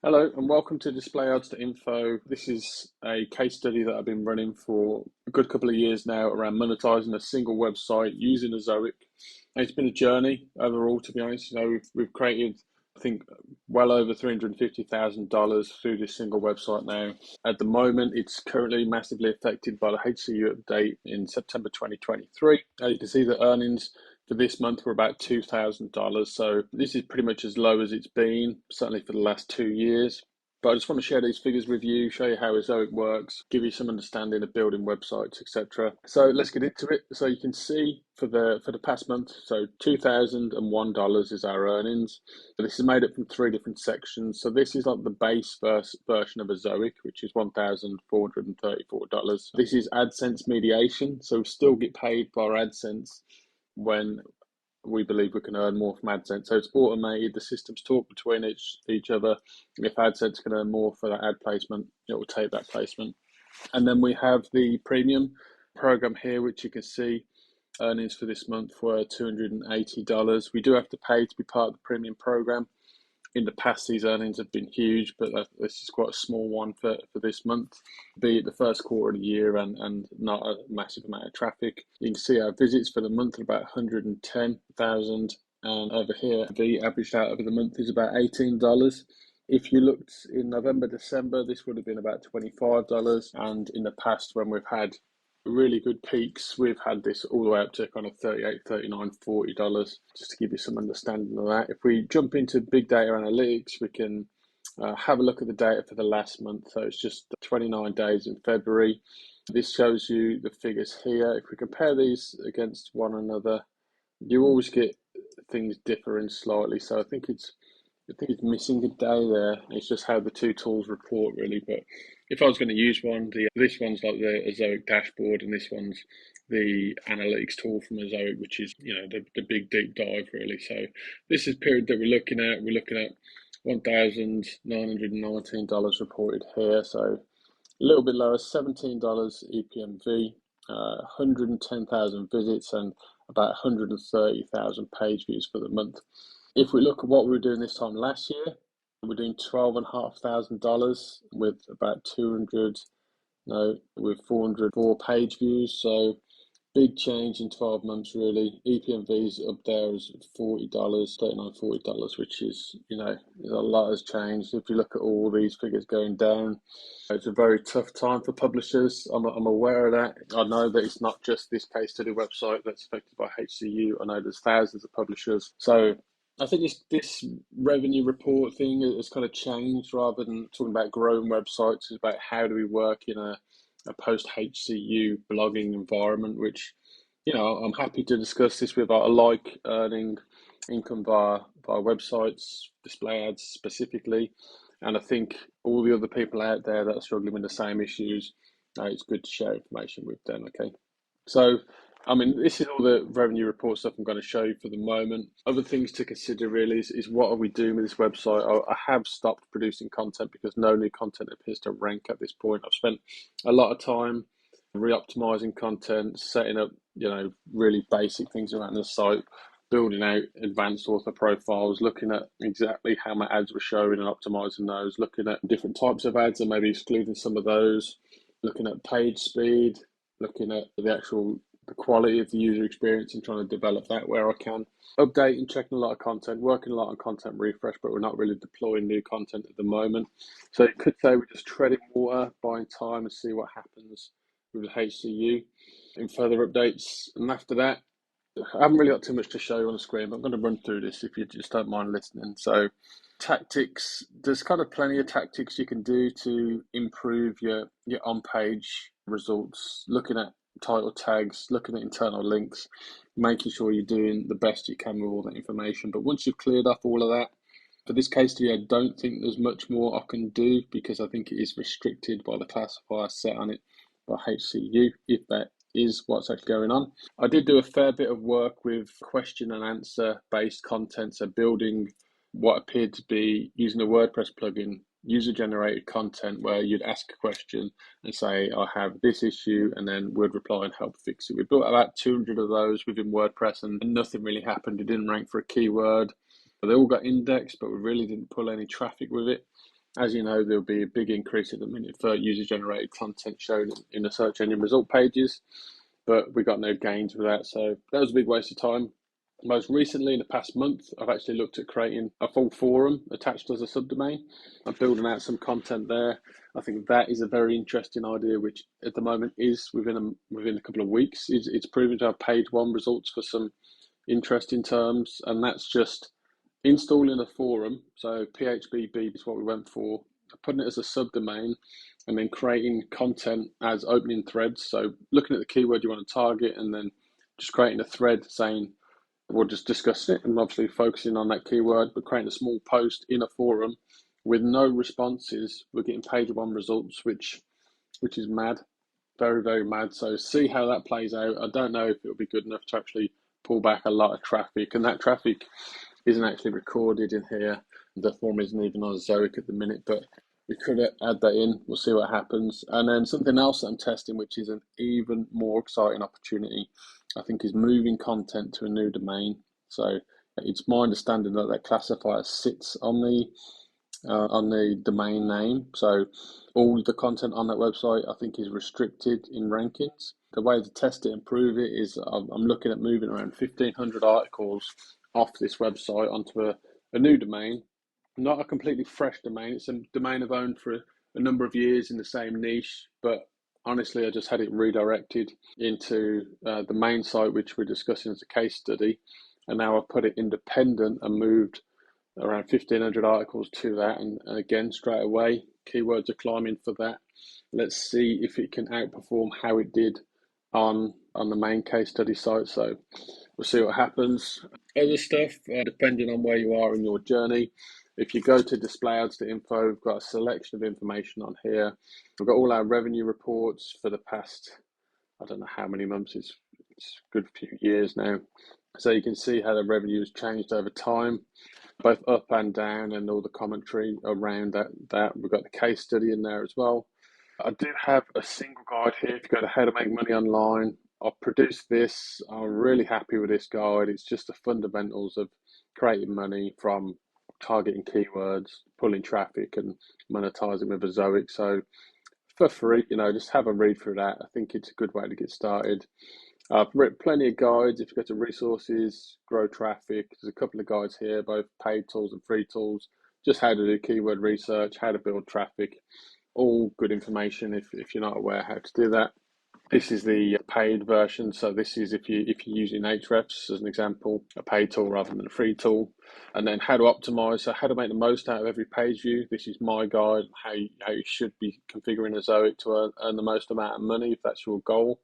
Hello and welcome to Display Ads to Info. This is a case study that I've been running for a good couple of years now around monetizing a single website using Ezoic. And it's been a journey overall, to be honest. We've created, I think, well over $350,000 through this single website now. At the moment, it's currently massively affected by the HCU update in September 2023. You can see the earnings for this month were about $2,000. So this is pretty much as low as it's been, certainly for the last 2 years. But I just want to share these figures with you, show you how Ezoic works, give you some understanding of building websites, etc. So let's get into it. So you can see for the past month, so $2,001 is our earnings. But this is made up from three different sections. So this is like the base version of Ezoic, which is $1,434. This is AdSense mediation, so we still get paid for our AdSense when we believe we can earn more from AdSense. So it's automated, the systems talk between each other. If AdSense can earn more for that ad placement, it will take that placement. And then we have the premium program here, which you can see earnings for this month were $280. We do have to pay to be part of the premium program. In the past, these earnings have been huge, but this is quite a small one for this month, be it the first quarter of the year and not a massive amount of traffic. You can see our visits for the month are about 110,000, and over here, the averaged out over the month is about $18. If you looked in November, December, this would have been about $25, and in the past, when we've had really good peaks, we've had this all the way up to kind of $38, $39, $40, just to give you some understanding of that. If we jump into big data analytics, we can have a look at the data for the last month. So it's just 29 days in February. This shows you the figures here. If we compare these against one another, you always get things differing slightly. So I think it's missing a day there. It's just how the two tools report, really. But if I was going to use one, this one's like the Ezoic dashboard, and this one's the analytics tool from Ezoic, which is the big deep dive, really. So this is the period that we're looking at. We're looking at $1,919 reported here. So a little bit lower, $17 EPMV, 110,000 visits, and about 130,000 page views for the month. If we look at what we were doing this time last year, we're doing $12,500 with about 404 page views. So big change in 12 months, really. EPMVs up there is $40, $39, $40, which is, a lot has changed. If you look at all these figures going down, it's a very tough time for publishers. I'm aware of that. I know that it's not just this case study website that's affected by HCU. I know there's thousands of publishers. So I think this revenue report thing has kind of changed. Rather than talking about growing websites, it's about how do we work in a post HCU blogging environment, which I'm happy to discuss this with. I like earning income via websites, display ads specifically, and I think all the other people out there that are struggling with the same issues, it's good to share information with them. Okay, so this is all the revenue report stuff I'm going to show you for the moment. Other things to consider really is what are we doing with this website? I have stopped producing content because no new content appears to rank at this point. I've spent a lot of time re-optimizing content, setting up, really basic things around the site, building out advanced author profiles, looking at exactly how my ads were showing and optimizing those, looking at different types of ads and maybe excluding some of those, looking at page speed, looking at the quality of the user experience and trying to develop that where I can. Updating, checking a lot of content, working a lot on content refresh, but we're not really deploying new content at the moment. So you could say we're just treading water, buying time and see what happens with the HCU in further updates. And after that, I haven't really got too much to show you on the screen, but I'm going to run through this if you just don't mind listening. So tactics, there's kind of plenty of tactics you can do to improve your on-page results, looking at title tags, looking at internal links, making sure you're doing the best you can with all that information. But once you've cleared up all of that, for this case study, I don't think there's much more I can do because I think it is restricted by the classifier set on it by HCU, if that is what's actually going on. I did do a fair bit of work with question and answer based content, so building what appeared to be, using a WordPress plugin, user generated content where you'd ask a question and say, I have this issue, and then we'd reply and help fix it. We built about 200 of those within WordPress and nothing really happened. It didn't rank for a keyword. They all got indexed, but we really didn't pull any traffic with it. As you know, there'll be a big increase at the minute for user-generated content shown in the search engine result pages, but we got no gains with that, so that was a big waste of time. Most recently, in the past month, I've actually looked at creating a full forum attached as a subdomain. I'm building out some content there. I think that is a very interesting idea, which at the moment is within a couple of weeks. It's proven to have page one results for some interesting terms, and that's just installing a forum. So PHPB is what we went for, putting it as a subdomain, and then creating content as opening threads. So looking at the keyword you want to target, and then just creating a thread saying, we'll just discuss it, and obviously focusing on that keyword, but creating a small post in a forum with no responses. We're getting page one results, which is mad, very, very mad. So see how that plays out. I don't know if it'll be good enough to actually pull back a lot of traffic, and that traffic isn't actually recorded in here. The form isn't even on Ezoic at the minute, but we could add that in. We'll see what happens. And then something else that I'm testing, which is an even more exciting opportunity, I think, is moving content to a new domain. So it's my understanding that that classifier sits on the domain name. So all the content on that website, I think, is restricted in rankings. The way to test it and prove it is I'm looking at moving around 1,500 articles off this website onto a new domain. Not a completely fresh domain. It's a domain I've owned for a number of years in the same niche, but honestly, I just had it redirected into the main site, which we're discussing as a case study. And now I've put it independent and moved around 1,500 articles to that. And again, straight away, keywords are climbing for that. Let's see if it can outperform how it did on the main case study site. So we'll see what happens. Other stuff, depending on where you are in your journey. If you go to displayads.info, we've got a selection of information on here. We've got all our revenue reports for the past, I don't know how many months, it's a good few years now. So you can see how the revenue has changed over time, both up and down, and all the commentary around that. We've got the case study in there as well. I do have a single guide here. If you go to how to make money online, I've produced this. I'm really happy with this guide. It's just the fundamentals of creating money from targeting keywords, pulling traffic, and monetizing with Ezoic. So for free, just have a read through that. I think it's a good way to get started. I've written plenty of guides. If you go to resources, grow traffic, there's a couple of guides here, both paid tools and free tools, just how to do keyword research, how to build traffic. All good information if you're not aware how to do that. This is the paid version. So this is if you're using Ahrefs as an example, a paid tool rather than a free tool. And then how to optimize, so how to make the most out of every page view. This is my guide, how you should be configuring Ezoic to earn the most amount of money if that's your goal.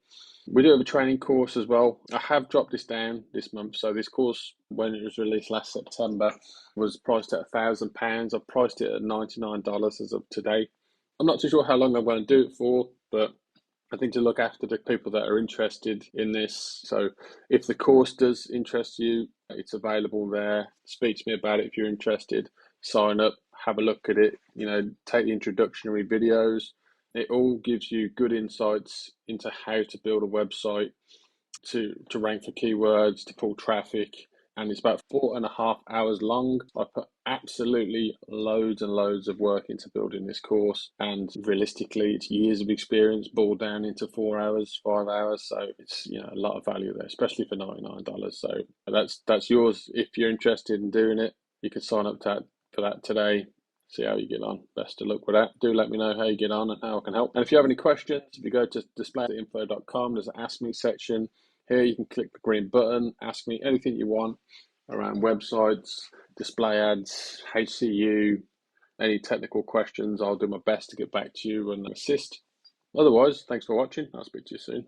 We do have a training course as well. I have dropped this down this month. So this course, when it was released last September, was priced at £1,000. I've priced it at $99 as of today. I'm not too sure how long I'm going to do it for, but I think to look after the people that are interested in this. So if the course does interest you, it's available there. Speak to me about it if you're interested. Sign up, have a look at it, take the introductory videos. It all gives you good insights into how to build a website to rank for keywords, to pull traffic, and it's about 4.5 hours long. I put absolutely loads and loads of work into building this course, and realistically, it's years of experience boiled down into 4 hours, 5 hours. So it's a lot of value there, especially for $99. So that's yours if you're interested in doing it. You can sign up for that today. See how you get on. Best of luck with that. Do let me know how you get on and how I can help. And if you have any questions, if you go to display.info.com, there's an Ask Me section. Here you can click the green button, ask me anything you want around websites, display ads, HCU, any technical questions. I'll do my best to get back to you and assist. Otherwise, thanks for watching. I'll speak to you soon.